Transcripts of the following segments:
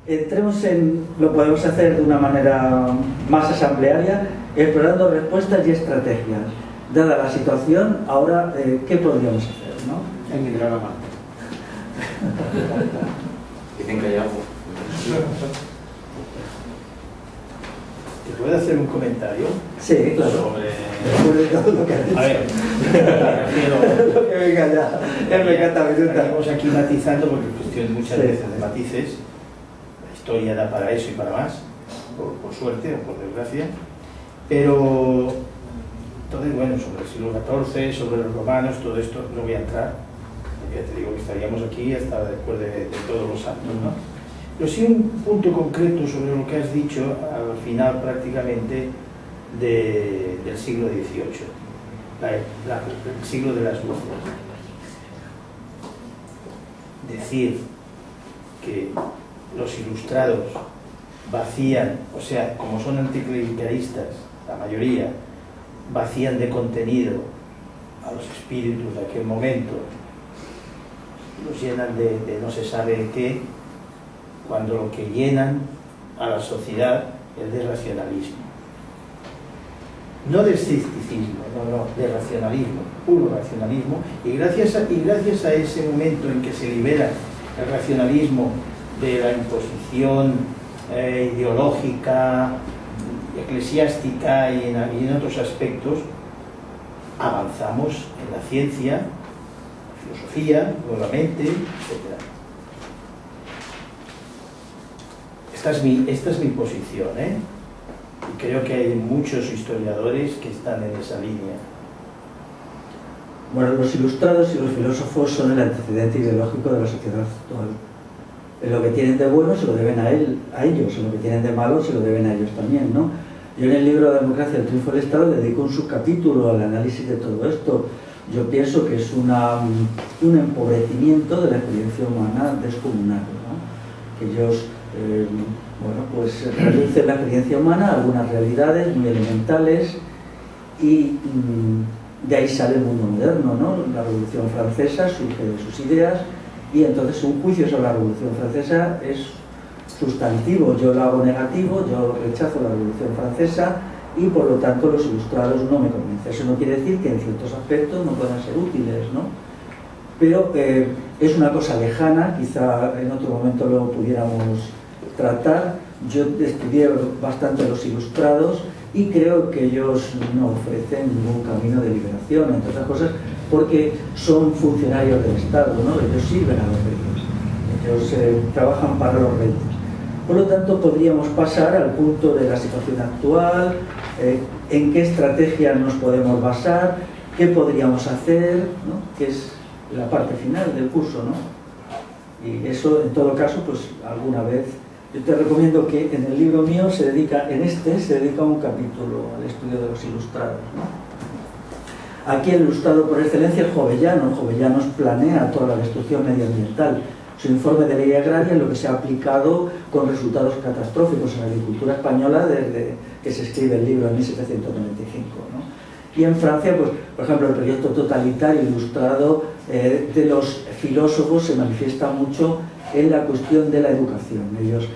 entremos en, lo podemos hacer de una manera más asamblearia, explorando respuestas y estrategias. Dada la situación, ahora, ¿qué podríamos hacer, no? Emigrar a Marte. Dicen que hay algo. ¿Te puedo hacer un comentario? Sí, claro. Sobre todo lo que has dicho. A ver, lo que venga ya. Me encanta, me gusta. Estamos aquí matizando porque cuestión muchas Sí. veces de matices. La historia da para eso y para más, por suerte o por desgracia. Pero, entonces, bueno, sobre el siglo XIV, sobre los romanos, todo esto no voy a entrar. Ya te digo que estaríamos aquí hasta después de todos los santos, ¿no? Pero sí un punto concreto sobre lo que has dicho al final prácticamente del siglo XVIII, el siglo de las luces. Decir que los ilustrados vacían, o sea, como son anticlericalistas, la mayoría, vacían de contenido a los espíritus de aquel momento, los llenan de no se sabe qué, cuando lo que llenan a la sociedad es de racionalismo. No de escepticismo, no, de racionalismo, puro racionalismo, y gracias a ese momento en que se libera el racionalismo de la imposición ideológica, eclesiástica y en otros aspectos, avanzamos en la ciencia, filosofía, nuevamente, etc. Esta es mi posición, ¿eh? Y creo que hay muchos historiadores que están en esa línea. Bueno, los ilustrados y los filósofos son el antecedente ideológico de la sociedad actual. Lo que tienen de bueno se lo deben a ellos, lo que tienen de malo se lo deben a ellos también, ¿no? Yo en el libro La democracia y el triunfo del Estado dedico un subcapítulo al análisis de todo esto. Yo pienso que es un empobrecimiento de la experiencia humana descomunal, ¿no? Que ellos bueno, pues reducen la experiencia humana a algunas realidades muy elementales y de ahí sale el mundo moderno, ¿no? La Revolución Francesa surge de sus ideas y entonces un juicio sobre la Revolución Francesa es sustantivo. Yo lo hago negativo, yo rechazo la Revolución Francesa y por lo tanto los ilustrados no me convencen. Eso no quiere decir que en ciertos aspectos no puedan ser útiles, ¿no? Pero es una cosa lejana, quizá en otro momento lo pudiéramos tratar. Yo estudié bastante los ilustrados y creo que ellos no ofrecen ningún camino de liberación, entre otras cosas, porque son funcionarios del Estado, ¿no? Ellos sirven a los reyes, ellos trabajan para los reyes. Por lo tanto, podríamos pasar al punto de la situación actual, en qué estrategias nos podemos basar, qué podríamos hacer, ¿no? Que es la parte final del curso, ¿no? Y eso, en todo caso, pues alguna vez. Yo te recomiendo que en el libro mío se dedica un capítulo al estudio de los ilustrados, ¿no? Aquí el ilustrado por excelencia es Jovellanos. Jovellanos planea toda la destrucción medioambiental. Su informe de ley agraria es lo que se ha aplicado con resultados catastróficos en la agricultura española desde que se escribe el libro en 1795, ¿no? Y en Francia, pues, por ejemplo, el proyecto totalitario ilustrado de los filósofos se manifiesta mucho en la cuestión de la educación. Ellos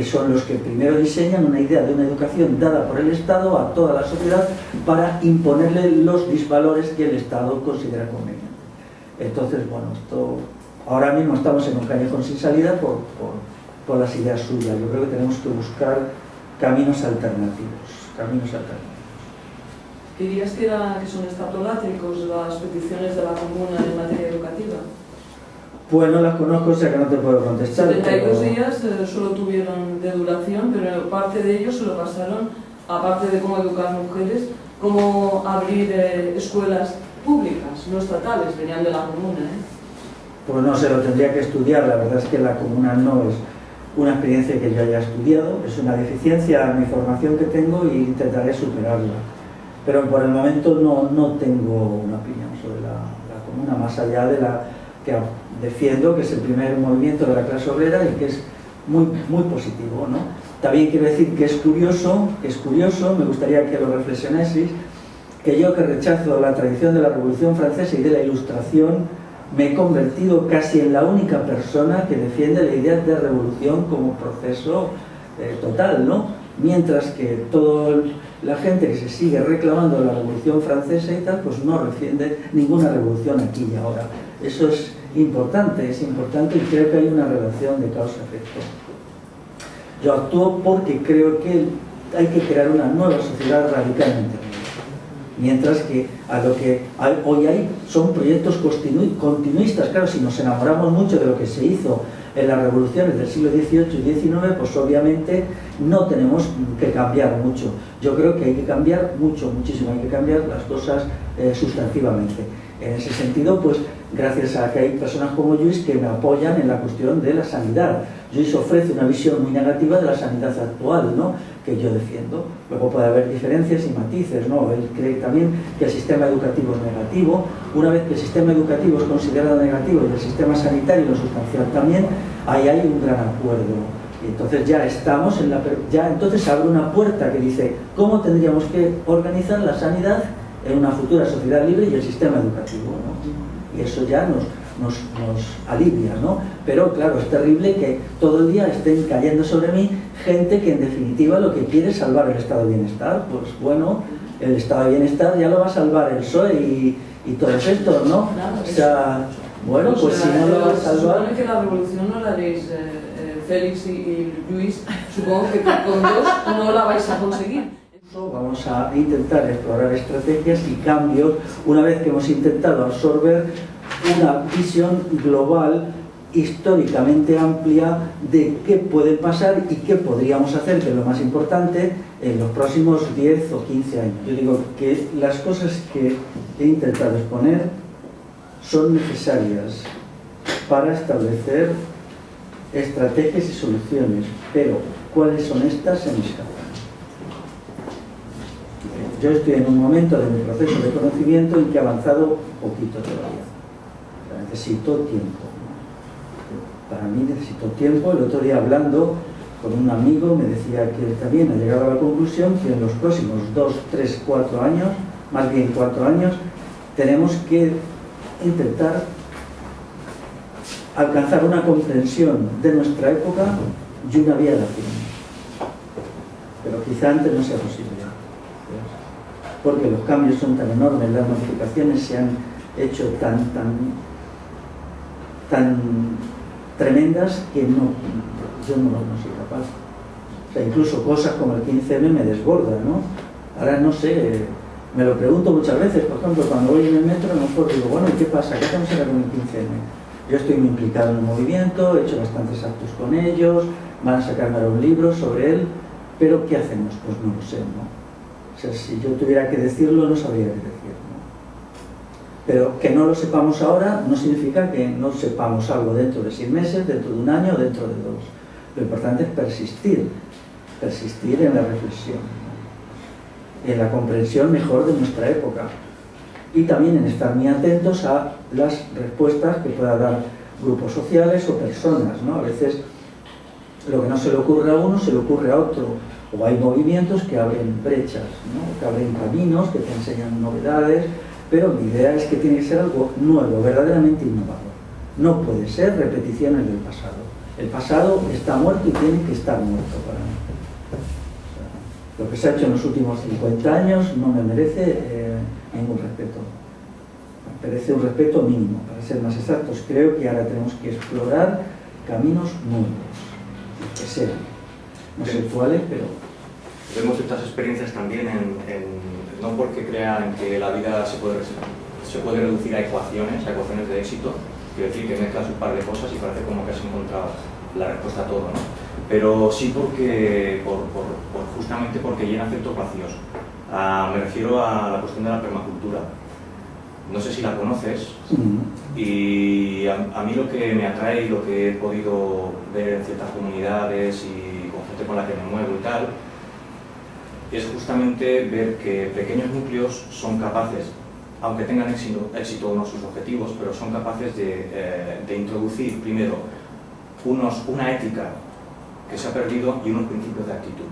son los que primero diseñan una idea de una educación dada por el Estado a toda la sociedad para imponerle los disvalores que el Estado considera convenientes. Entonces, bueno, esto ahora mismo estamos en un callejón sin salida por las ideas suyas. Yo creo que tenemos que buscar caminos alternativos. ¿Dirías que son estatolátricos las peticiones de la Comuna en materia educativa? Pues no las conozco, o sea que no te puedo contestar. 72 días solo tuvieron de duración, pero parte de ellos se lo pasaron, aparte de cómo educar mujeres, cómo abrir escuelas públicas, no estatales, venían de la Comuna, ¿eh? Pues no sé, lo tendría que estudiar. La verdad es que la Comuna no es una experiencia que yo haya estudiado, es una deficiencia en mi formación que tengo y intentaré superarla. Pero por el momento no tengo una opinión sobre la Comuna, más allá de la que defiendo, que es el primer movimiento de la clase obrera y que es muy, muy positivo, ¿no? También quiero decir que es curioso, me gustaría que lo reflexionaseis, que yo que rechazo la tradición de la Revolución Francesa y de la Ilustración, me he convertido casi en la única persona que defiende la idea de revolución como proceso total, ¿no? Mientras que toda la gente que se sigue reclamando la Revolución Francesa y tal, pues no defiende ninguna revolución aquí y ahora. Eso es importante y creo que hay una relación de causa-efecto. Yo actúo porque creo que hay que crear una nueva sociedad radicalmente nueva. Mientras que a lo que hoy hay son proyectos continuistas. Claro, si nos enamoramos mucho de lo que se hizo en las revoluciones del siglo XVIII y XIX, pues obviamente no tenemos que cambiar mucho. Yo creo que hay que cambiar muchísimo, hay que cambiar las cosas sustantivamente. En ese sentido, pues gracias a que hay personas como Lluís que me apoyan en la cuestión de la sanidad. Lluís ofrece una visión muy negativa de la sanidad actual, ¿no?, que yo defiendo. Luego puede haber diferencias y matices, ¿no? Él cree también que el sistema educativo es negativo. Una vez que el sistema educativo es considerado negativo y el sistema sanitario lo sustancial también, ahí hay un gran acuerdo. Y entonces ya estamos en entonces abre una puerta que dice cómo tendríamos que organizar la sanidad en una futura sociedad libre y el sistema educativo, ¿no? Y eso ya nos alivia, ¿no? Pero claro, es terrible que todo el día estén cayendo sobre mí gente que en definitiva lo que quiere es salvar el estado de bienestar. Pues bueno, el estado de bienestar ya lo va a salvar el PSOE y todos estos, ¿no? O sea, bueno, pues si no lo va a salvar... Se supone que la revolución no la haréis Félix y Lluís, supongo que con dos no la vais a conseguir. Vamos a intentar explorar estrategias y cambios una vez que hemos intentado absorber una visión global históricamente amplia de qué puede pasar y qué podríamos hacer, que es lo más importante, en los próximos 10 o 15 años. Yo digo que las cosas que he intentado exponer son necesarias para establecer estrategias y soluciones, pero ¿cuáles son estas? Se me escapan. Yo estoy en un momento de mi proceso de conocimiento en que he avanzado poquito todavía. Necesito tiempo. Para mí necesito tiempo. El otro día, hablando con un amigo, me decía que él también ha llegado a la conclusión que en los próximos 2, 3, 4 años, más bien 4 años, tenemos que intentar alcanzar una comprensión de nuestra época y una vía de acción. Pero quizá antes no sea posible, porque los cambios son tan enormes, las modificaciones se han hecho tan tremendas que yo no soy capaz. O sea, incluso cosas como el 15M me desbordan, ¿no? Ahora no sé, me lo pregunto muchas veces. Por ejemplo, cuando voy en el metro, a lo mejor digo, bueno, ¿y qué pasa? ¿Qué hacemos ahora con el 15M? Yo estoy muy implicado en el movimiento, he hecho bastantes actos con ellos, van a sacarme ahora un libro sobre él, pero ¿qué hacemos? Pues no lo sé, ¿no? O sea, si yo tuviera que decirlo, no sabría qué decir, ¿no? Pero que no lo sepamos ahora no significa que no sepamos algo dentro de 6 meses, dentro de un año, dentro de 2. Lo importante es persistir en la reflexión, ¿no? En la comprensión mejor de nuestra época y también en estar muy atentos a las respuestas que puedan dar grupos sociales o personas, ¿no? A veces lo que no se le ocurre a uno se le ocurre a otro. O hay movimientos que abren brechas, ¿no?, que abren caminos, que te enseñan novedades, pero mi idea es que tiene que ser algo nuevo, verdaderamente innovador. No puede ser repeticiones del pasado. El pasado está muerto y tiene que estar muerto para mí. O sea, lo que se ha hecho en los últimos 50 años no me merece ningún respeto. Me merece un respeto mínimo, para ser más exactos. Creo que ahora tenemos que explorar caminos nuevos, que sean. No sé cuáles, pero... Vemos estas experiencias también no porque crean que la vida se puede reducir a ecuaciones de éxito, quiero decir que mezclas un par de cosas y parece como que has encontrado la respuesta a todo, ¿no? Pero sí justamente porque llena ciertos vacíos. Me refiero a la cuestión de la permacultura. No sé si la conoces, y a mí lo que me atrae y lo que he podido ver en ciertas comunidades y con gente con la que me muevo y tal, es justamente ver que pequeños núcleos son capaces, aunque tengan éxito unos sus objetivos, pero son capaces de introducir primero una ética que se ha perdido y unos principios de actitud.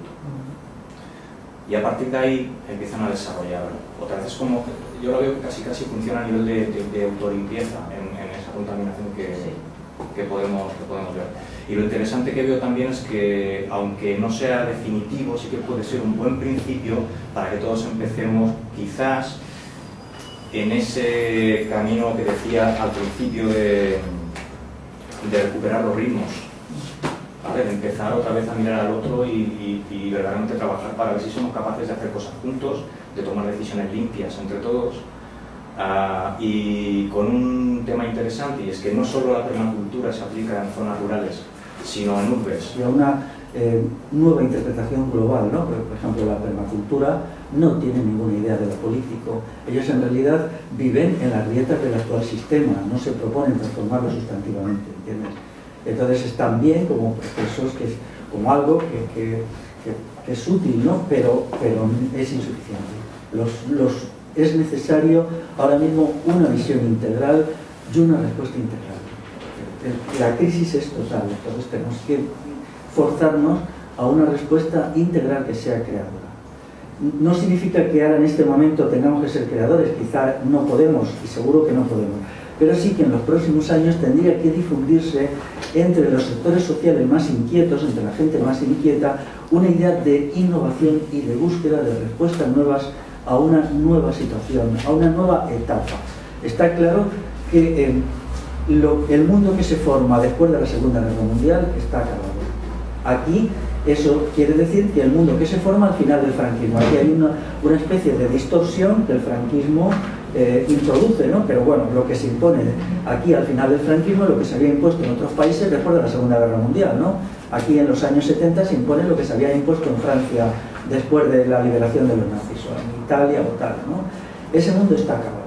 Y a partir de ahí empiezan a desarrollarlo. Otra vez es como, yo lo veo que casi funciona a nivel de autolimpieza en esa contaminación que podemos ver. Y lo interesante que veo también es que, aunque no sea definitivo, sí que puede ser un buen principio para que todos empecemos, quizás, en ese camino que decía al principio de recuperar los ritmos, ¿vale? De empezar otra vez a mirar al otro y verdaderamente trabajar para ver si somos capaces de hacer cosas juntos, de tomar decisiones limpias entre todos. Y con un tema interesante, y es que no solo la permacultura se aplica en zonas rurales, sino en urbes. Y a una nueva interpretación global, ¿no? Por ejemplo, la permacultura no tiene ninguna idea de lo político. Ellos en realidad viven en las grietas del actual sistema, no se proponen transformarlo sustantivamente, ¿entiendes? Entonces están bien como procesos, como algo que es útil, ¿no? Pero es insuficiente. Es necesario ahora mismo una visión integral y una respuesta integral. La crisis es total, entonces tenemos que forzarnos a una respuesta integral que sea creadora. No significa que ahora en este momento tengamos que ser creadores, quizá no podemos, y seguro que no podemos, pero sí que en los próximos años tendría que difundirse entre los sectores sociales más inquietos, entre la gente más inquieta, una idea de innovación y de búsqueda de respuestas nuevas a una nueva situación, a una nueva etapa. Está claro que el mundo que se forma después de la Segunda Guerra Mundial está acabado. Aquí eso quiere decir que el mundo que se forma al final del franquismo. Aquí hay una especie de distorsión que el franquismo introduce, ¿no? Pero bueno, lo que se impone aquí al final del franquismo es lo que se había impuesto en otros países después de la Segunda Guerra Mundial, ¿no? Aquí en los años 70 se impone lo que se había impuesto en Francia después de la liberación de los nazis, o en Italia o tal, ¿no? Ese mundo está acabado.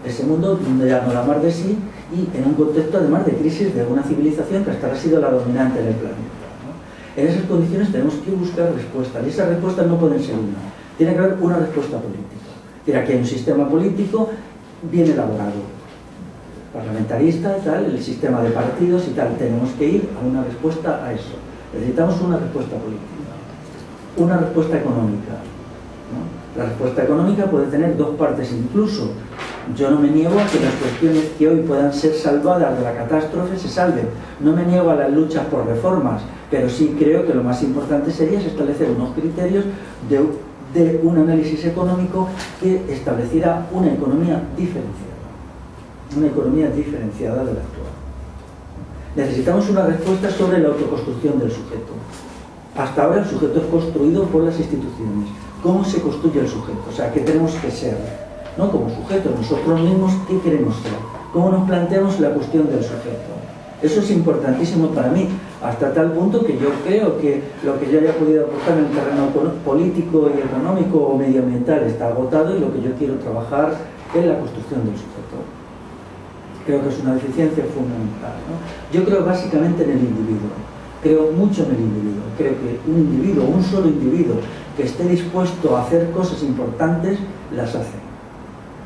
Ese mundo ya no da más de sí, y en un contexto además de crisis de una civilización que hasta ahora ha sido la dominante en el planeta, ¿no? En esas condiciones tenemos que buscar respuestas, y esas respuestas no pueden ser una. Tiene que haber una respuesta política. Mira, aquí hay un sistema político bien elaborado, parlamentarista, tal, el sistema de partidos y tal. Tenemos que ir a una respuesta a eso. Necesitamos una respuesta política, una respuesta económica, ¿no? La respuesta económica puede tener dos partes incluso. Yo no me niego a que las cuestiones que hoy puedan ser salvadas de la catástrofe se salven. No me niego a las luchas por reformas, pero sí creo que lo más importante sería establecer unos criterios de un análisis económico que estableciera una economía diferenciada de la actual. Necesitamos una respuesta sobre la autoconstrucción del sujeto. Hasta ahora el sujeto es construido por las instituciones. ¿Cómo se construye el sujeto? O sea, ¿qué tenemos que ser? ¿No? Como sujetos, nosotros mismos, ¿qué queremos ser? ¿Cómo nos planteamos la cuestión del sujeto? Eso es importantísimo para mí, hasta tal punto que yo creo que lo que yo haya podido aportar en el terreno político y económico o medioambiental está agotado, y lo que yo quiero trabajar es la construcción del sujeto. Creo que es una deficiencia fundamental, ¿no? Yo creo básicamente en el individuo, creo mucho en el individuo. Creo que un individuo, un solo individuo que esté dispuesto a hacer cosas importantes, las hace.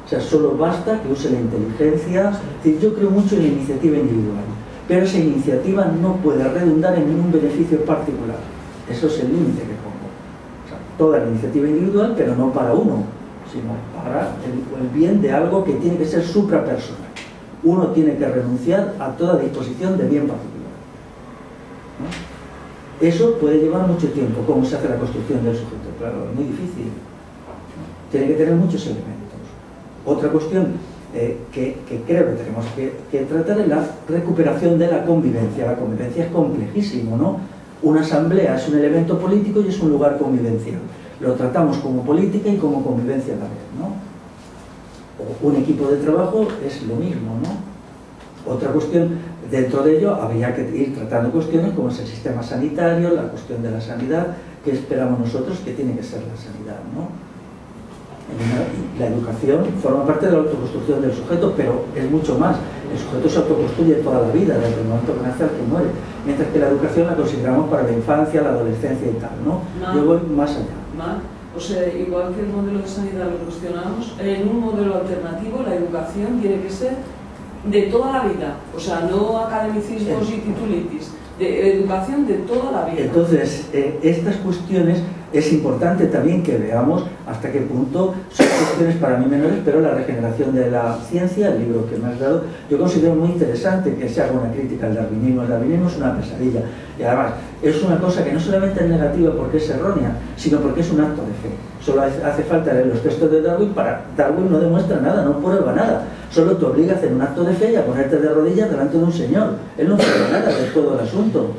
O sea, solo basta que use la inteligencia. Es decir, yo creo mucho en la iniciativa individual, pero esa iniciativa no puede redundar en ningún beneficio particular. Eso es el límite que pongo. O sea, toda la iniciativa individual, pero no para uno, sino para el bien de algo que tiene que ser suprapersonal. Uno tiene que renunciar a toda disposición de bien particular, ¿no? Eso puede llevar mucho tiempo. ¿Cómo se hace la construcción del sujeto? Claro, es muy difícil, ¿no? Tiene que tener muchos elementos. Otra cuestión que creo que tenemos que tratar es la recuperación de la convivencia. La convivencia es complejísimo, ¿no? Una asamblea es un elemento político y es un lugar convivencial. Lo tratamos como política y como convivencia a la vez, ¿no? O un equipo de trabajo es lo mismo, ¿no? Otra cuestión, dentro de ello habría que ir tratando cuestiones como es el sistema sanitario, la cuestión de la sanidad, que esperamos nosotros que tiene que ser la sanidad, ¿no? La educación forma parte de la autoconstrucción del sujeto, pero es mucho más. El sujeto se autoconstruye toda la vida, desde el momento que nace al que muere, mientras que la educación la consideramos para la infancia, la adolescencia y tal, ¿no? Yo voy más allá. O sea, igual que el modelo de sanidad lo cuestionamos, en un modelo alternativo la educación tiene que ser de toda la vida, o sea, no academicismos y titulitis, de educación de toda la vida. Entonces, estas cuestiones es importante también que veamos hasta qué punto son cuestiones para mí menores, pero la regeneración de la ciencia, el libro que me has dado, yo considero muy interesante que se haga una crítica al darwinismo. El darwinismo es una pesadilla y además es una cosa que no solamente es negativa porque es errónea, sino porque es un acto de fe. Solo hace falta leer los textos de Darwin. Darwin no demuestra nada, no prueba nada, solo te obliga a hacer un acto de fe y a ponerte de rodillas delante de un señor. Él no prueba nada de todo el asunto,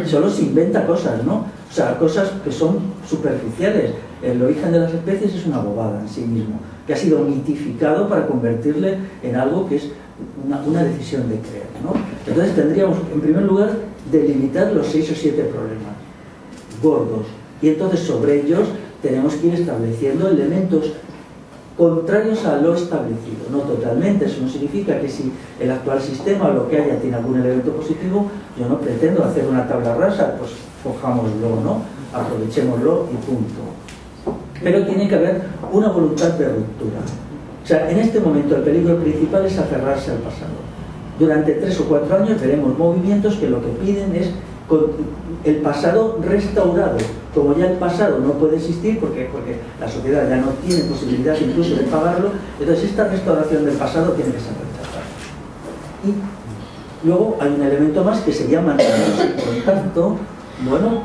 solo se inventa cosas, ¿no? O sea, cosas que son superficiales. El origen de las especies es una bobada en sí mismo, que ha sido mitificado para convertirle en algo que es una decisión de creer, ¿no? Entonces tendríamos, en primer lugar, delimitar los 6 o 7 problemas gordos, y entonces sobre ellos tenemos que ir estableciendo elementos contrarios a lo establecido. No totalmente, eso no significa que si el actual sistema o lo que haya tiene algún elemento positivo, yo no pretendo hacer una tabla rasa, pues cojámoslo, ¿no? Aprovechémoslo y punto. Pero tiene que haber una voluntad de ruptura. O sea, en este momento el peligro principal es aferrarse al pasado. Durante 3 o 4 años veremos movimientos que lo que piden es el pasado restaurado. Como ya el pasado no puede existir porque la sociedad ya no tiene posibilidad incluso de pagarlo, entonces esta restauración del pasado tiene que ser rechazada. Y luego hay un elemento más que se llama contacto. Bueno,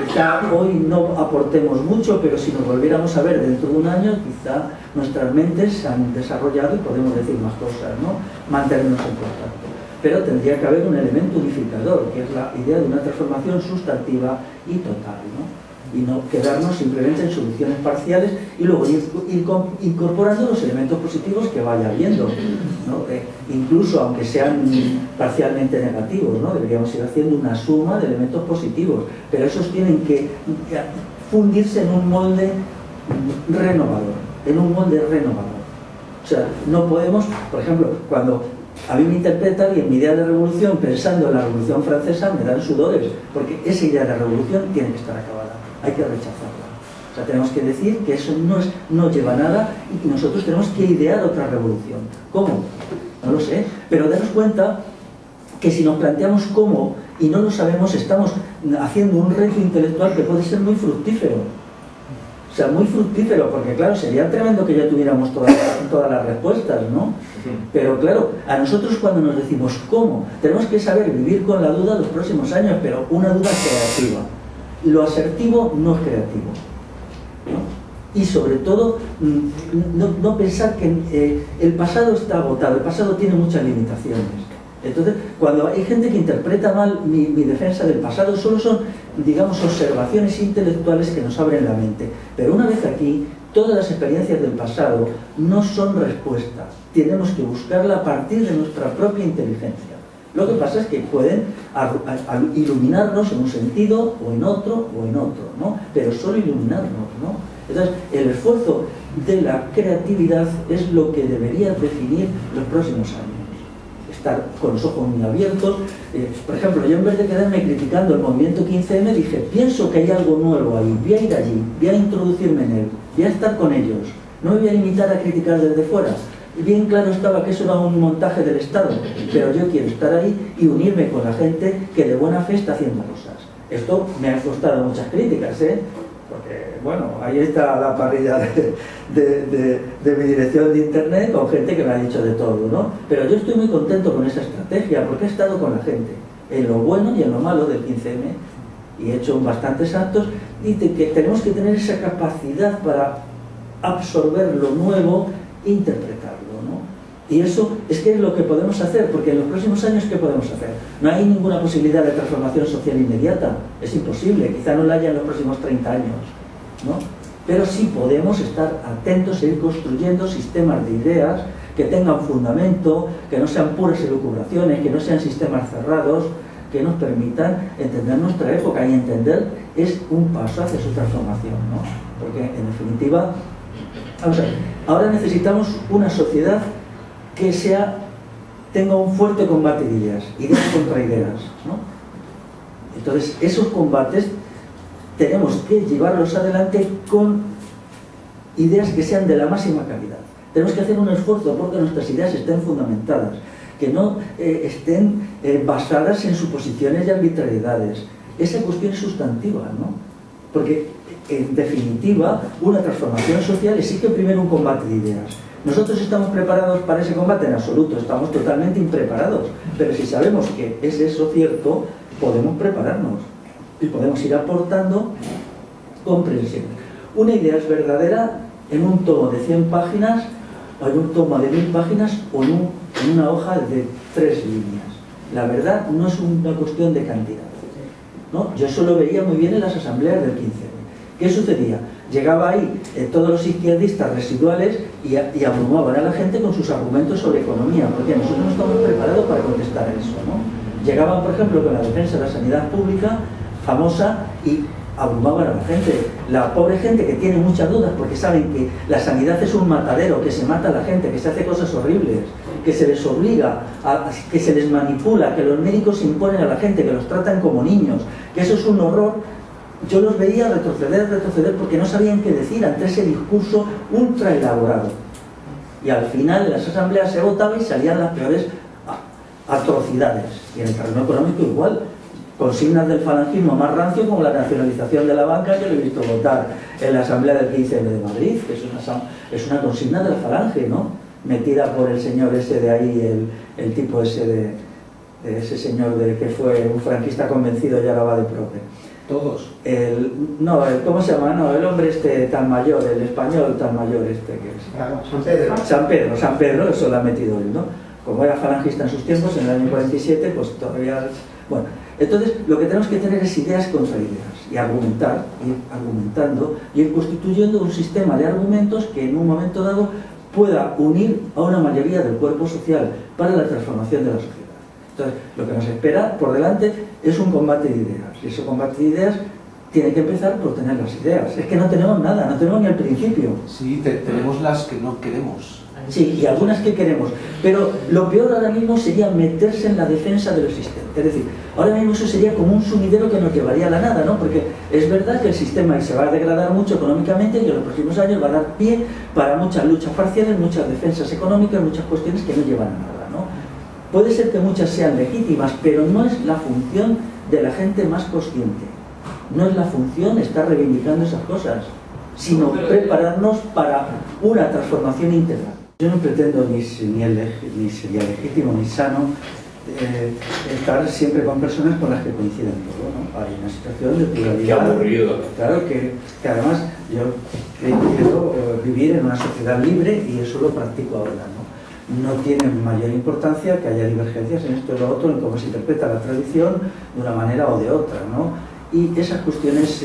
quizá hoy no aportemos mucho, pero si nos volviéramos a ver dentro de un año, quizá nuestras mentes se han desarrollado y podemos decir más cosas, ¿no? Mantenernos en contacto. Pero tendría que haber un elemento unificador, que es la idea de una transformación sustantiva y total, ¿no? Y no quedarnos simplemente en soluciones parciales y luego ir incorporando los elementos positivos que vaya habiendo, ¿no? Incluso aunque sean parcialmente negativos, ¿no? Deberíamos ir haciendo una suma de elementos positivos, pero esos tienen que fundirse en un molde renovador, O sea, no podemos, por ejemplo, cuando a mí me interpreta alguien mi idea de revolución pensando en la Revolución Francesa, me dan sudores, porque esa idea de revolución tiene que estar acabada, hay que rechazarla. O sea, tenemos que decir que eso no lleva a nada y que nosotros tenemos que idear otra revolución. ¿Cómo? No lo sé, pero daros cuenta que si nos planteamos cómo y no lo sabemos, estamos haciendo un reto intelectual que puede ser muy fructífero. O sea, muy fructífero, porque claro, sería tremendo que ya tuviéramos todas las respuestas, ¿no? Pero claro, a nosotros cuando nos decimos cómo, tenemos que saber vivir con la duda los próximos años, pero una duda creativa. Lo asertivo no es creativo, ¿no? Y sobre todo, no pensar que el pasado está agotado, el pasado tiene muchas limitaciones. Entonces, cuando hay gente que interpreta mal mi defensa del pasado, solo son, digamos, observaciones intelectuales que nos abren la mente. Pero una vez aquí, todas las experiencias del pasado no son respuesta. Tenemos que buscarla a partir de nuestra propia inteligencia. Lo que pasa es que pueden iluminarnos en un sentido o en otro, ¿no? Pero solo iluminarnos, ¿no? Entonces, el esfuerzo de la creatividad es lo que debería definir los próximos años. Estar con los ojos muy abiertos. Por ejemplo, yo en vez de quedarme criticando el movimiento 15M, dije, pienso que hay algo nuevo ahí, voy a ir allí, voy a introducirme en él, voy a estar con ellos, no me voy a limitar a criticar desde fuera. Bien claro estaba que eso era un montaje del Estado, pero yo quiero estar ahí y unirme con la gente que de buena fe está haciendo cosas. Esto me ha costado muchas críticas, porque, bueno, ahí está la parrilla de mi dirección de internet con gente que me ha dicho de todo, ¿no? Pero yo estoy muy contento con esa estrategia porque he estado con la gente, en lo bueno y en lo malo del 15M, y he hecho bastantes actos, y que tenemos que tener esa capacidad para absorber lo nuevo e interpretarlo, ¿no? Y eso es que es lo que podemos hacer, porque en los próximos años, ¿qué podemos hacer? No hay ninguna posibilidad de transformación social inmediata, es imposible, quizá no la haya en los próximos 30 años, ¿no? Pero sí podemos estar atentos e ir construyendo sistemas de ideas que tengan fundamento, que no sean puras elucubraciones, que no sean sistemas cerrados, que nos permitan entender nuestra época, y entender es un paso hacia su transformación, ¿no? Porque en definitiva, vamos a ver, ahora necesitamos una sociedad que tenga un fuerte combate de ideas contra ideas, ¿no? Entonces, esos combates tenemos que llevarlos adelante con ideas que sean de la máxima calidad. Tenemos que hacer un esfuerzo porque nuestras ideas estén fundamentadas, que no estén basadas en suposiciones y arbitrariedades. Esa cuestión es sustantiva, ¿no? porque en definitiva una transformación social exige primero un combate de ideas. ¿Nosotros estamos preparados para ese combate? En absoluto, estamos totalmente impreparados, pero si sabemos que es eso cierto, podemos prepararnos y podemos ir aportando comprensión. Una idea es verdadera en un tomo de 100 páginas, o en un tomo de 1000 páginas, o en una hoja de 3 líneas. La verdad no es una cuestión de cantidad, ¿no? Yo eso lo veía muy bien en las asambleas del 15M. ¿Qué sucedía? Llegaba ahí todos los izquierdistas residuales y abrumaban a la gente con sus argumentos sobre economía, porque nosotros no estamos preparados para contestar a eso, ¿no? Llegaban, por ejemplo, con la defensa de la sanidad pública, famosa, y abrumaban a la gente. La pobre gente que tiene muchas dudas porque saben que la sanidad es un matadero, que se mata a la gente, que se hace cosas horribles, que se les obliga, que se les manipula, que los médicos imponen a la gente, que los tratan como niños, que eso es un horror. Yo los veía retroceder porque no sabían qué decir ante ese discurso ultra elaborado. Y al final en las asambleas se votaba y salían las peores atrocidades. Y en el terreno económico igual. Consignas del falangismo más rancio como la nacionalización de la banca, que lo he visto votar en la asamblea del 15M de Madrid, que es una consigna de la falange, ¿no? Metida por el señor ese de ahí, el tipo ese de ese señor que fue un franquista convencido y ahora va de profe. Todos. ¿Cómo se llama? No, el hombre este tan mayor, el español tan mayor este que es. San Pedro. San Pedro, eso lo ha metido él, ¿no? Como era falangista en sus tiempos, en el año 47, pues todavía... Bueno, entonces lo que tenemos que tener es ideas contra ideas y argumentar, ir argumentando y ir constituyendo un sistema de argumentos que en un momento dado pueda unir a una mayoría del cuerpo social para la transformación de la sociedad. Entonces, lo que nos espera por delante es un combate de ideas, y ese combate de ideas tiene que empezar por tener las ideas. Es que no tenemos nada, no tenemos ni el principio. Sí, tenemos las que no queremos. Sí, y algunas que queremos, pero lo peor ahora mismo sería meterse en la defensa del existente. Es decir, ahora mismo eso sería como un sumidero que nos llevaría a la nada, ¿no? Porque es verdad que el sistema se va a degradar mucho económicamente y en los próximos años va a dar pie para muchas luchas parciales, muchas defensas económicas, muchas cuestiones que no llevan a nada, ¿no? Puede ser que muchas sean legítimas, pero no es la función de la gente más consciente. No es la función estar reivindicando esas cosas, sino prepararnos para una transformación integral. Yo no pretendo ni sería legítimo ni sano estar siempre con personas con las que coinciden todo, ¿no? Hay una situación de pluralidad. Qué aburrido. Claro, que además yo quiero vivir en una sociedad libre y eso lo practico ahora, ¿no? No tiene mayor importancia que haya divergencias en esto y lo otro, en cómo se interpreta la tradición de una manera o de otra, ¿no? Y esas cuestiones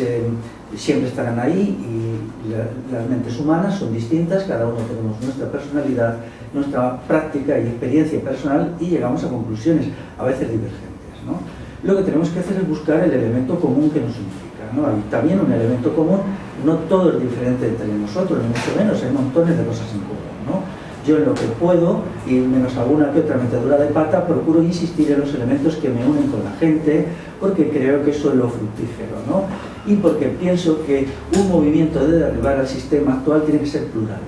siempre estarán ahí y las mentes humanas son distintas, cada uno tenemos nuestra personalidad, nuestra práctica y experiencia personal y llegamos a conclusiones a veces divergentes, ¿no? Lo que tenemos que hacer es buscar el elemento común que nos unifica, ¿no? Hay también un elemento común, no todo es diferente entre nosotros, ni mucho menos, hay montones de cosas en común, ¿no? Yo en lo que puedo, y menos alguna que otra metedura de pata, procuro insistir en los elementos que me unen con la gente, porque creo que eso es lo fructífero, ¿no? Y porque pienso que un movimiento de derribar al sistema actual tiene que ser plural,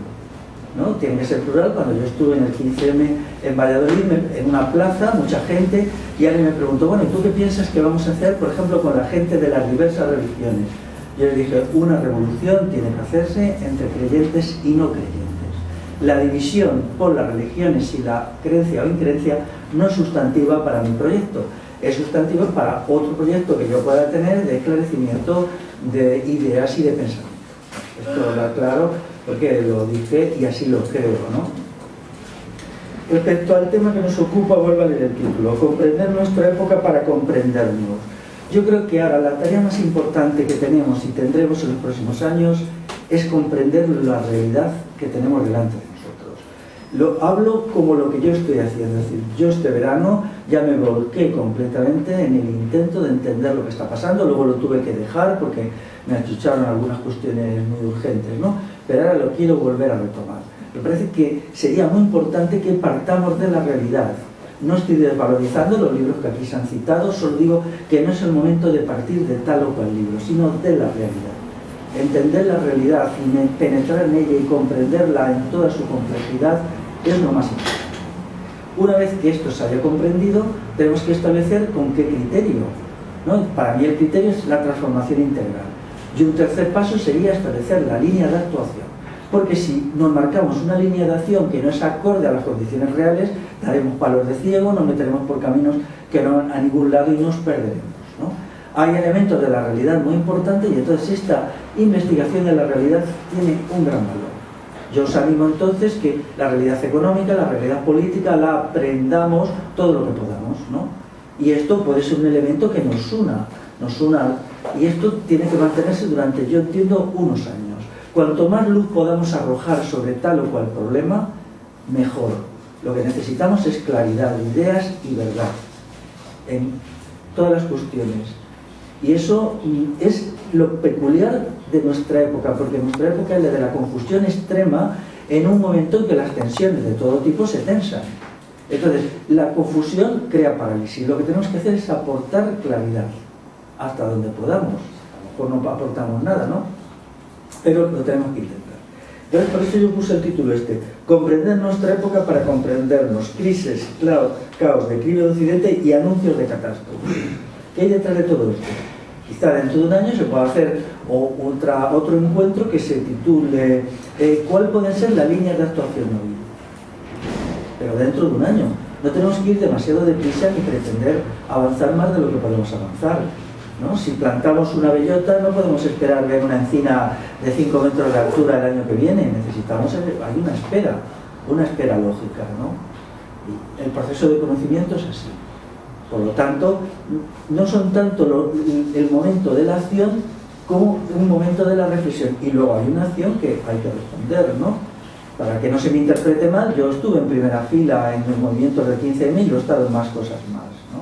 ¿no? Tiene que ser plural. Cuando yo estuve en el 15M en Valladolid, en una plaza, mucha gente, y alguien me preguntó, bueno, ¿y tú qué piensas que vamos a hacer, por ejemplo, con la gente de las diversas religiones? Yo le dije, una revolución tiene que hacerse entre creyentes y no creyentes. La división por las religiones y la creencia o increencia no es sustantiva para mi proyecto, es sustantiva para otro proyecto que yo pueda tener de esclarecimiento de ideas y de pensamiento. Esto lo aclaro porque lo dije y así lo creo, ¿no? Respecto al tema que nos ocupa, vuelvo a leer el título, comprender nuestra época para comprendernos. Yo creo que ahora la tarea más importante que tenemos y tendremos en los próximos años es comprender la realidad que tenemos delante de nosotros. Lo hablo como lo que yo estoy haciendo, es decir, yo este verano ya me volqué completamente en el intento de entender lo que está pasando, luego lo tuve que dejar porque me achucharon algunas cuestiones muy urgentes, ¿no? Pero ahora lo quiero volver a retomar. Me parece que sería muy importante que partamos de la realidad. No estoy desvalorizando los libros que aquí se han citado, solo digo que no es el momento de partir de tal o cual libro, sino de la realidad. Entender la realidad y penetrar en ella y comprenderla en toda su complejidad es lo más importante. Una vez que esto se haya comprendido, tenemos que establecer con qué criterio, ¿no? Para mí el criterio es la transformación integral. Y un tercer paso sería establecer la línea de actuación. Porque si nos marcamos una línea de acción que no es acorde a las condiciones reales, daremos palos de ciego, nos meteremos por caminos que no van a ningún lado y nos perderemos, ¿no? Hay elementos de la realidad muy importantes y entonces esta investigación de la realidad tiene un gran valor. Yo os animo entonces que la realidad económica, la realidad política, la aprendamos todo lo que podamos, ¿no? Y esto puede ser un elemento que nos una, y esto tiene que mantenerse durante, yo entiendo, unos años. Cuanto más luz podamos arrojar sobre tal o cual problema, mejor. Lo que necesitamos es claridad, ideas y verdad en todas las cuestiones. Y eso es lo peculiar de nuestra época, porque nuestra época es la de la confusión extrema en un momento en que las tensiones de todo tipo se tensan. Entonces, la confusión crea parálisis. Lo que tenemos que hacer es aportar claridad hasta donde podamos. A lo mejor no aportamos nada, ¿no? Pero lo tenemos que intentar. Entonces, por eso yo puse el título comprender nuestra época para comprendernos, crisis, caos, declive de Occidente y anuncios de catástrofe. ¿Qué hay detrás de todo esto? Quizá dentro de un año se pueda hacer otro encuentro que se titule ¿cuál puede ser la línea de actuación hoy? Pero dentro de un año. No tenemos que ir demasiado deprisa ni pretender avanzar más de lo que podemos avanzar, ¿no? Si plantamos una bellota no podemos esperar ver una encina de 5 metros de altura el año que viene. Necesitamos, hay una espera lógica, ¿no? Y el proceso de conocimiento es así. Por lo tanto, no son tanto el momento de la acción como un momento de la reflexión. Y luego hay una acción que hay que responder, ¿no? Para que no se me interprete mal, yo estuve en primera fila en los movimientos del 15M y lo he estado en más cosas más, ¿no?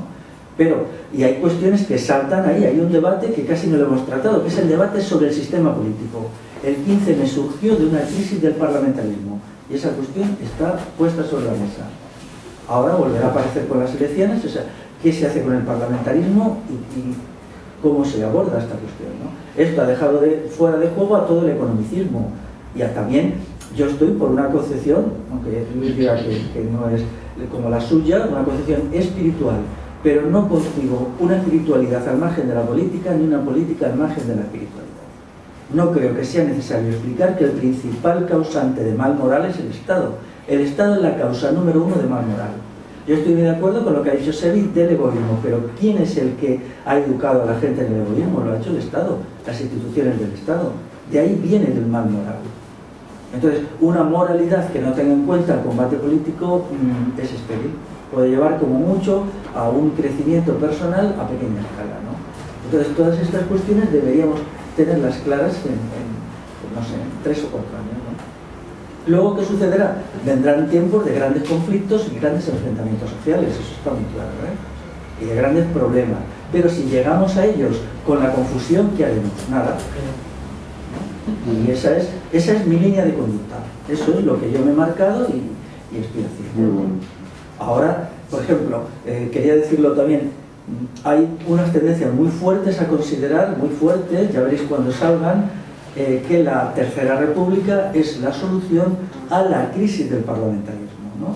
Pero, y hay cuestiones que saltan ahí, hay un debate que casi no lo hemos tratado, que es el debate sobre el sistema político. El 15M surgió de una crisis del parlamentarismo y esa cuestión está puesta sobre la mesa. Ahora volverá a aparecer con las elecciones, o sea, qué se hace con el parlamentarismo y cómo se aborda esta cuestión, ¿no? Esto ha dejado fuera de juego a todo el economicismo y también yo estoy por una concepción, aunque Luis diga que no es como la suya, una concepción espiritual, pero no concibo una espiritualidad al margen de la política ni una política al margen de la espiritualidad. No creo que sea necesario explicar que el principal causante de mal moral es el Estado. El Estado es la causa número 1 de mal moral. Yo estoy muy de acuerdo con lo que ha dicho Sevi del egoísmo, pero ¿quién es el que ha educado a la gente en el egoísmo? Lo ha hecho el Estado, las instituciones del Estado. De ahí viene el mal moral. Entonces, una moralidad que no tenga en cuenta el combate político es estéril. Puede llevar como mucho a un crecimiento personal a pequeña escala, ¿no? Entonces, todas estas cuestiones deberíamos tenerlas claras no sé, en 3 o 4 años, ¿no? Luego, ¿qué sucederá? Vendrán tiempos de grandes conflictos y grandes enfrentamientos sociales, eso está muy claro, ¿eh? Y de grandes problemas. Pero si llegamos a ellos con la confusión, ¿qué haremos? Nada. Y esa es mi línea de conducta. Eso es lo que yo me he marcado y estoy haciendo. Muy bueno. Ahora, por ejemplo, quería decirlo también, hay unas tendencias muy fuertes a considerar, muy fuertes, ya veréis cuando salgan, que la Tercera República es la solución a la crisis del parlamentarismo, ¿no?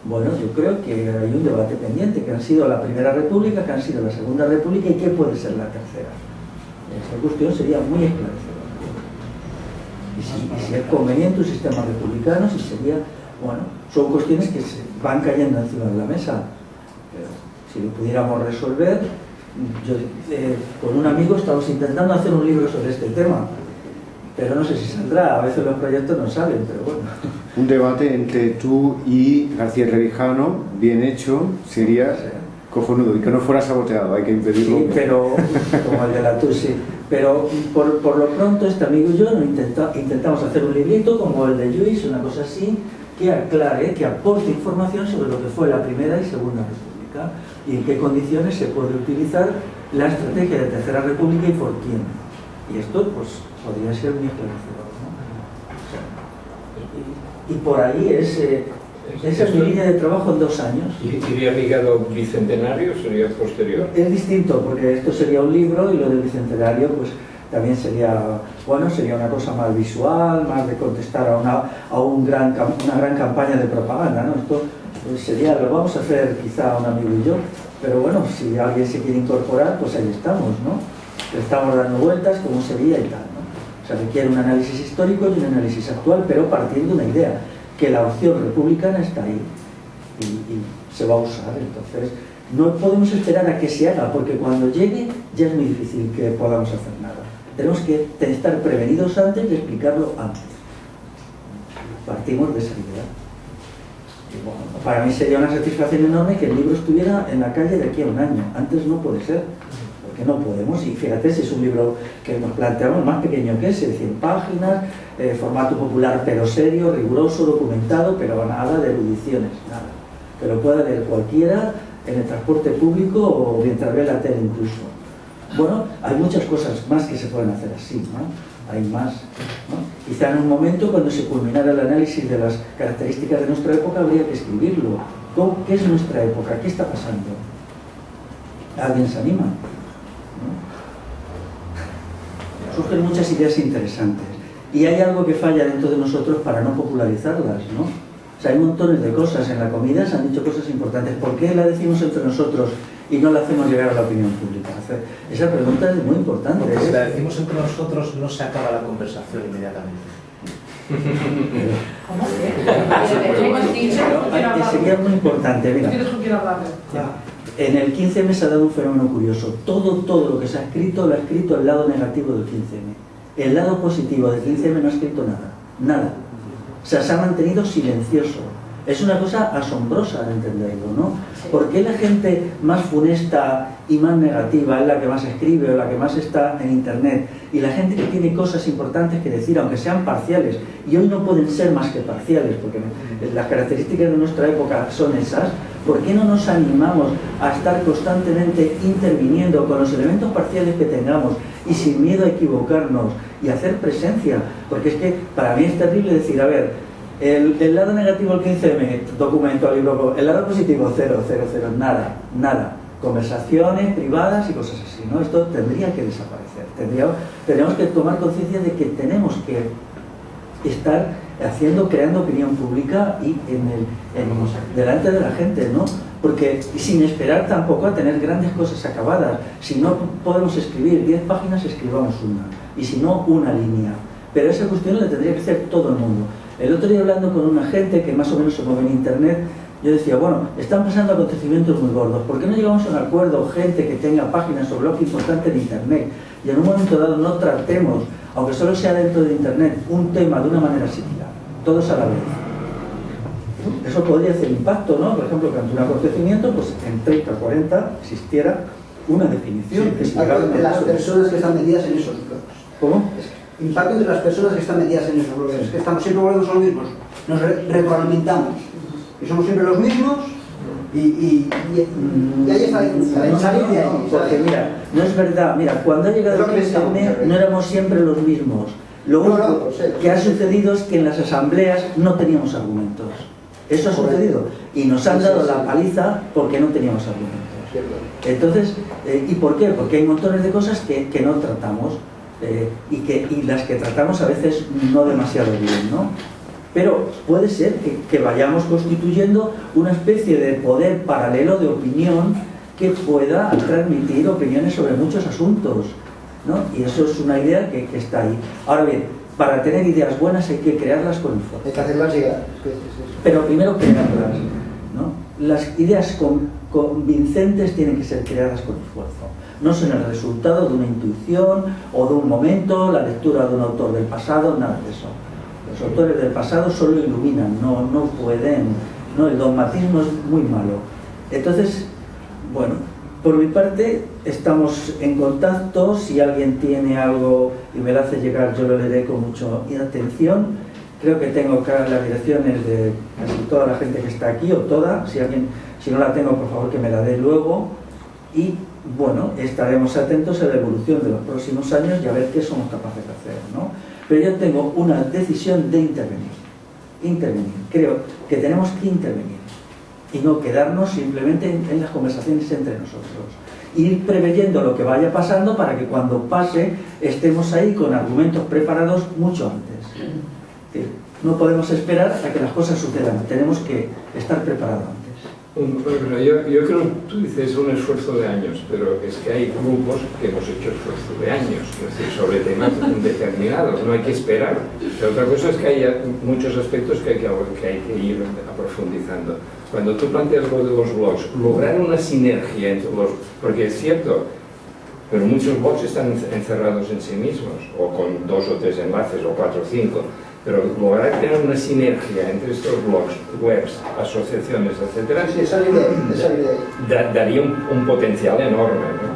Bueno, yo creo que hay un debate pendiente, que han sido la Primera República, que han sido la Segunda República y qué puede ser la tercera. Esta cuestión sería muy esclarecedora. Y si es conveniente un sistema republicano, si sería, bueno, son cuestiones que se van cayendo encima de la mesa, pero si lo pudiéramos resolver, yo con un amigo estamos intentando hacer un libro sobre este tema, pero no sé si saldrá, a veces los proyectos no salen, pero bueno. Un debate entre tú y García Revijano, bien hecho, sería cojonudo, y que no fuera saboteado, hay que impedirlo. Sí, pero como el de la TUSI. Pero por lo pronto este amigo y yo intentamos hacer un librito como el de Lluís, una cosa así, que aclare, que aporte información sobre lo que fue la Primera y Segunda República y en qué condiciones se puede utilizar la estrategia de Tercera República y por quién. Y esto pues podría ser muy esclarecedor, ¿no? Y por ahí esa es mi línea de trabajo en 2 años. ¿Iría ligado bicentenario? ¿Sería posterior? Es distinto, porque esto sería un libro y lo del bicentenario pues también sería, bueno, sería una cosa más visual, más de contestar a una gran campaña de propaganda, ¿no? Esto pues sería, lo vamos a hacer quizá un amigo y yo, pero bueno, si alguien se quiere incorporar, pues ahí estamos, ¿no? Le estamos dando vueltas, cómo sería y tal, ¿no? O sea, requiere un análisis histórico y un análisis actual, pero partiendo de una idea, que la opción republicana está ahí y se va a usar. Entonces, no podemos esperar a que se haga, porque cuando llegue ya es muy difícil que podamos hacer nada. Tenemos que estar prevenidos antes y explicarlo antes. Partimos de esa idea. Y bueno, para mí sería una satisfacción enorme que el libro estuviera en la calle de aquí a un año. Antes no puede ser, porque no podemos. Y fíjate, si es un libro que nos planteamos más pequeño que ese, de 100 páginas, formato popular pero serio, riguroso, documentado, pero nada de erudiciones, nada. Que lo pueda leer cualquiera en el transporte público o mientras ve la tele incluso. Bueno, hay muchas cosas más que se pueden hacer así, ¿no? Hay más, ¿no? Quizá en un momento, cuando se culminara el análisis de las características de nuestra época, habría que escribirlo. ¿Qué es nuestra época? ¿Qué está pasando? ¿Alguien se anima? ¿No? Surgen muchas ideas interesantes. Y hay algo que falla dentro de nosotros para no popularizarlas, ¿no? O sea, hay montones de cosas. En la comida se han dicho cosas importantes. ¿Por qué la decimos entre nosotros y no la hacemos llegar a la opinión pública? Esa pregunta es muy importante. Porque si la decimos entre nosotros, no se acaba la conversación inmediatamente. ¿Cómo que? Sería muy importante. Mira, en el 15M se ha dado un fenómeno curioso. Todo lo que se ha escrito, lo ha escrito el lado negativo del 15M. El lado positivo del 15M no ha escrito nada. Nada. O sea, se ha mantenido silencioso. Es una cosa asombrosa de entenderlo, ¿no? ¿Por qué la gente más funesta y más negativa es la que más escribe o la que más está en internet? Y la gente que tiene cosas importantes que decir, aunque sean parciales, y hoy no pueden ser más que parciales, porque las características de nuestra época son esas, ¿por qué no nos animamos a estar constantemente interviniendo con los elementos parciales que tengamos y sin miedo a equivocarnos y hacer presencia? Porque es que para mí es terrible decir, a ver, el lado negativo del 15M, documento, libro, el lado positivo, 0, nada. Conversaciones privadas y cosas así, ¿no? Esto tendría que desaparecer. Tendríamos que tomar conciencia de que tenemos que estar creando opinión pública y delante de la gente, ¿no? Porque sin esperar tampoco a tener grandes cosas acabadas. Si no podemos escribir 10 páginas, escribamos una. Y si no, una línea. Pero esa cuestión la tendría que hacer todo el mundo. El otro día, hablando con una gente que más o menos se mueve en internet, yo decía, bueno, están pasando acontecimientos muy gordos, ¿por qué no llegamos a un acuerdo, gente que tenga páginas o blog importante en internet, y en un momento dado no tratemos, aunque solo sea dentro de internet, un tema de una manera similar, todos a la vez? Eso podría hacer impacto, ¿no? Por ejemplo, que ante un acontecimiento, pues en 30 o 40 existiera una definición. Sí, de las personas que están metidas en esos blogs. ¿Cómo? Impacto de las personas que están metidas en esos blogs. Es que siempre volvemos a los mismos. Nos retroalimentamos. Y somos siempre los mismos. Y ahí está el salir de ahí. Porque mira, no es verdad. Mira, cuando ha llegado el 15M no éramos siempre los mismos. Lo único que ha sucedido es que en las asambleas no teníamos argumentos. Eso ha sucedido. Y nos han dado la paliza porque no teníamos argumentos. Entonces, ¿y por qué? Porque hay montones de cosas que no tratamos. Y las que tratamos a veces no demasiado bien, ¿no? Pero puede ser que vayamos constituyendo una especie de poder paralelo de opinión que pueda transmitir opiniones sobre muchos asuntos, ¿no? Y eso es una idea que está ahí. Ahora bien, para tener ideas buenas hay que crearlas con esfuerzo. Hay que hacerlas llegar. Pero primero crearlas, ¿no? Las ideas convincentes tienen que ser creadas con esfuerzo. No son el resultado de una intuición o de un momento, la lectura de un autor del pasado, nada de eso. Los autores del pasado solo iluminan, no pueden, ¿no? El dogmatismo es muy malo. Entonces, bueno, por mi parte estamos en contacto. Si alguien tiene algo y me lo hace llegar, yo lo leeré con mucha atención. Creo que tengo acá las direcciones de casi toda la gente que está aquí, o toda. Si no la tengo, por favor que me la dé luego. Y bueno, estaremos atentos a la evolución de los próximos años y a ver qué somos capaces de hacer, ¿no? Pero yo tengo una decisión de intervenir. Creo que tenemos que intervenir y no quedarnos simplemente en las conversaciones entre nosotros. Ir preveyendo lo que vaya pasando para que cuando pase estemos ahí con argumentos preparados mucho antes. Es decir, no podemos esperar a que las cosas sucedan, tenemos que estar preparados antes. Yo creo que tú dices un esfuerzo de años, pero es que hay grupos que hemos hecho esfuerzo de años, es decir, sobre temas determinados, no hay que esperar. Pero otra cosa es que hay muchos aspectos que hay que ir profundizando. Cuando tú planteas lo de los blogs, lograr una sinergia entre los... Porque es cierto, pero muchos blogs están encerrados en sí mismos, o con 2 o 3 enlaces, o 4 o 5. Pero lograr tener una sinergia entre estos blogs, webs, asociaciones, etcétera, Sí, daría un potencial enorme, ¿no?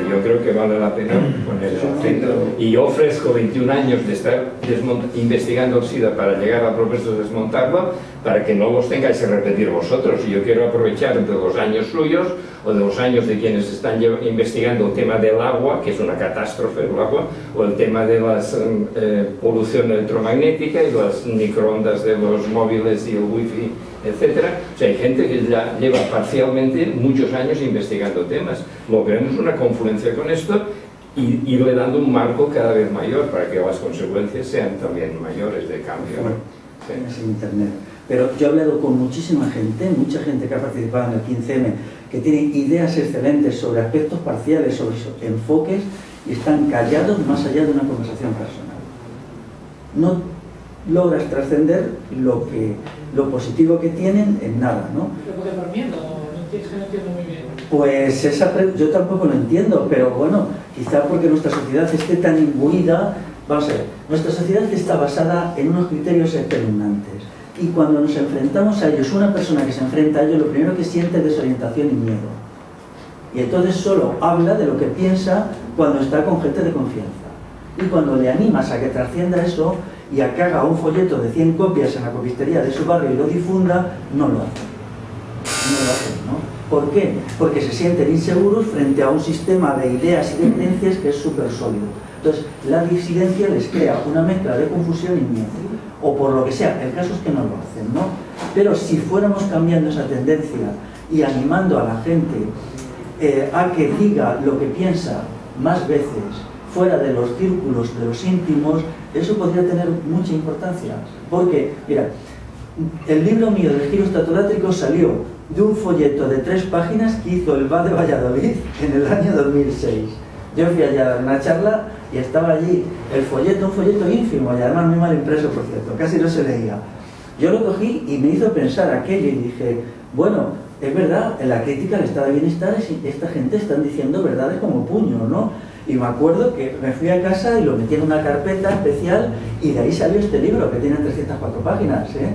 Yo creo que vale la pena poner el acento. Y yo ofrezco 21 años de estar investigando el SIDA para llegar al propuesto de desmontarlo, para que no los tengáis que repetir vosotros. Y yo quiero aprovechar de los años suyos o de los años de quienes están investigando el tema del agua, que es una catástrofe el agua, o el tema de la polución electromagnética y las microondas de los móviles y el wifi, etcétera. O sea, hay gente que ya lleva parcialmente muchos años investigando temas. Logremos una confluencia con esto y irle dando un marco cada vez mayor para que las consecuencias sean también mayores de cambio, ¿no? Sí. En Internet. Pero yo he hablado con muchísima gente, mucha gente que ha participado en el 15M, que tiene ideas excelentes sobre aspectos parciales, sobre enfoques, y están callados más allá de una conversación personal. No logras trascender lo positivo que tienen en nada, ¿no? ¿Pero por qué? Por miedo? No entiendo muy bien. Pues yo tampoco lo entiendo, pero bueno, quizá porque nuestra sociedad esté tan imbuida. Vamos a ver, nuestra sociedad está basada en unos criterios espeluznantes, y cuando nos enfrentamos a ellos, una persona que se enfrenta a ellos, lo primero que siente es desorientación y miedo, y entonces solo habla de lo que piensa cuando está con gente de confianza, y cuando le animas a que trascienda eso y a que haga un folleto de 100 copias en la copistería de su barrio y lo difunda, no lo hacen, ¿no? ¿Por qué? Porque se sienten inseguros frente a un sistema de ideas y de creencias que es súper sólido. Entonces, la disidencia les crea una mezcla de confusión y miedo, o por lo que sea. El caso es que no lo hacen, ¿no? Pero si fuéramos cambiando esa tendencia y animando a la gente a que diga lo que piensa más veces, fuera de los círculos, de los íntimos, eso podría tener mucha importancia. Porque, mira, el libro mío del giro estatolátrico salió de un folleto de 3 páginas que hizo el VA de Valladolid en el año 2006. Yo fui allá a dar una charla y estaba allí el folleto, un folleto ínfimo, y además muy mal impreso, por cierto, casi no se leía. Yo lo cogí y me hizo pensar aquello y dije, bueno, es verdad, en la crítica al estado de bienestar esta gente están diciendo verdades como puño, ¿no? Y me acuerdo que me fui a casa y lo metí en una carpeta especial, y de ahí salió este libro que tiene 304 páginas, ¿eh?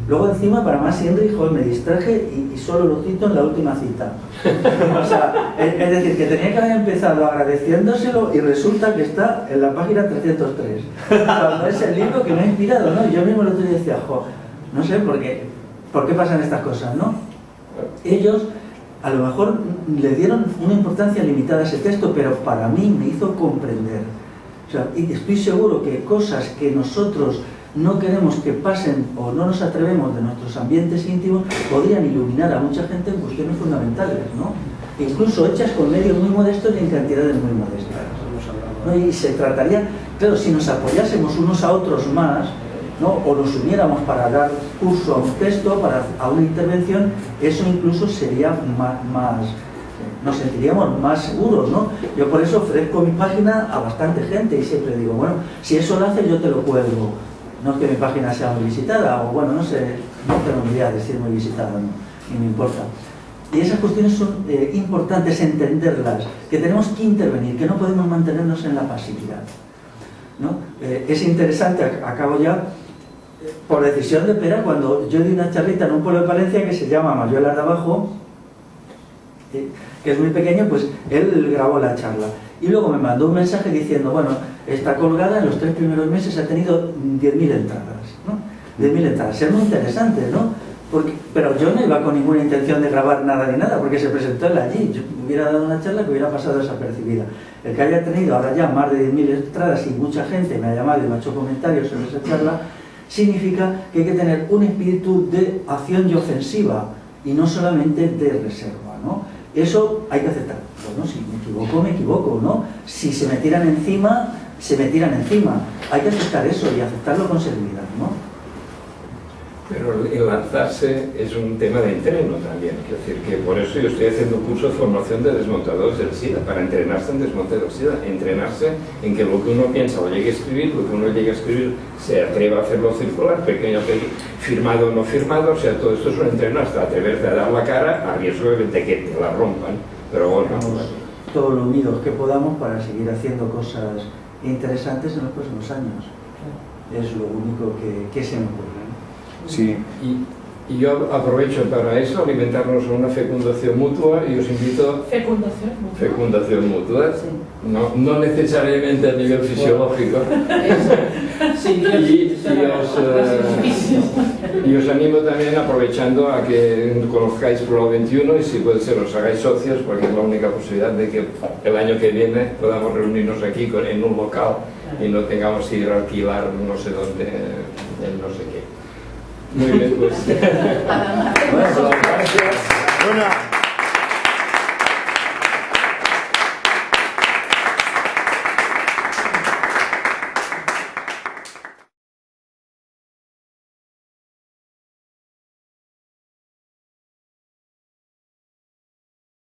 Luego encima, para más siendo, hijo, me distraje y solo lo cito en la última cita. O sea, es decir, que tenía que haber empezado agradeciéndoselo y resulta que está en la página 303. Cuando es el libro que me ha inspirado, ¿no? Yo mismo lo tuve y decía, jo, no sé por qué pasan estas cosas, ¿no? Ellos a lo mejor le dieron una importancia limitada a ese texto, pero para mí me hizo comprender. O sea, y estoy seguro que cosas que nosotros no queremos que pasen o no nos atrevemos de nuestros ambientes íntimos podrían iluminar a mucha gente en cuestiones fundamentales, ¿no? Incluso hechas con medios muy modestos y en cantidades muy modestas, ¿no? Y se trataría, claro, si nos apoyásemos unos a otros más, ¿no? O nos uniéramos para dar curso a un texto, a una intervención, eso incluso sería más nos sentiríamos más seguros, ¿no? Yo por eso ofrezco mi página a bastante gente y siempre digo, bueno, si eso lo hace yo te lo cuelgo. No es que mi página sea muy visitada, o bueno, no sé, no tengo ni idea de si es muy visitada, no, ni me importa. Y esas cuestiones son importantes entenderlas, que tenemos que intervenir, que no podemos mantenernos en la pasividad, ¿no? Es interesante, acabo ya, por decisión de Pera, cuando yo di una charlita en un pueblo de Palencia que se llama Mayuelas de Abajo, que es muy pequeño, pues él grabó la charla. Y luego me mandó un mensaje diciendo, bueno, está colgada, en los 3 primeros meses ha tenido 10.000 entradas, ¿no? 10.000 entradas, es muy interesante, ¿no? Pero yo no iba con ninguna intención de grabar nada ni nada, porque se presentó él allí. Yo hubiera dado una charla que hubiera pasado desapercibida. El que haya tenido ahora ya más de 10.000 entradas y mucha gente me ha llamado y me ha hecho comentarios sobre esa charla, significa que hay que tener un espíritu de acción y ofensiva, y no solamente de reserva, ¿no? Eso hay que aceptar. Bueno, si me equivoco, ¿no? Si se me tiran encima, se me tiran encima. Hay que aceptar eso y aceptarlo con seguridad, ¿no? Pero el lanzarse es un tema de entreno también, es decir, que por eso yo estoy haciendo un curso de formación de desmontadores del SIDA, para entrenarse en desmonte del SIDA, entrenarse en que lo que uno piensa lo llegue a escribir, lo que uno llegue a escribir se atreva a hacerlo circular, pequeño, firmado o no firmado, o sea, todo esto es un entreno hasta atreverte a dar la cara a riesgo de que te la rompan, pero bueno. Estamos todo lo unidos que podamos para seguir haciendo cosas interesantes en los próximos años. Es lo único que se me ocurre. Sí. Y yo aprovecho para eso, alimentarnos en una fecundación mutua y os invito Fecundación mutua. fecundación mutua, no necesariamente a nivel fisiológico. Sí, Y os animo también, aprovechando, a que conozcáis Pro 21 y si puede ser os hagáis socios, porque es la única posibilidad de que el año que viene podamos reunirnos aquí en un local y no tengamos que ir a alquilar no sé dónde, en no sé qué. Muy bien, pues. Bueno, gracias. Bueno.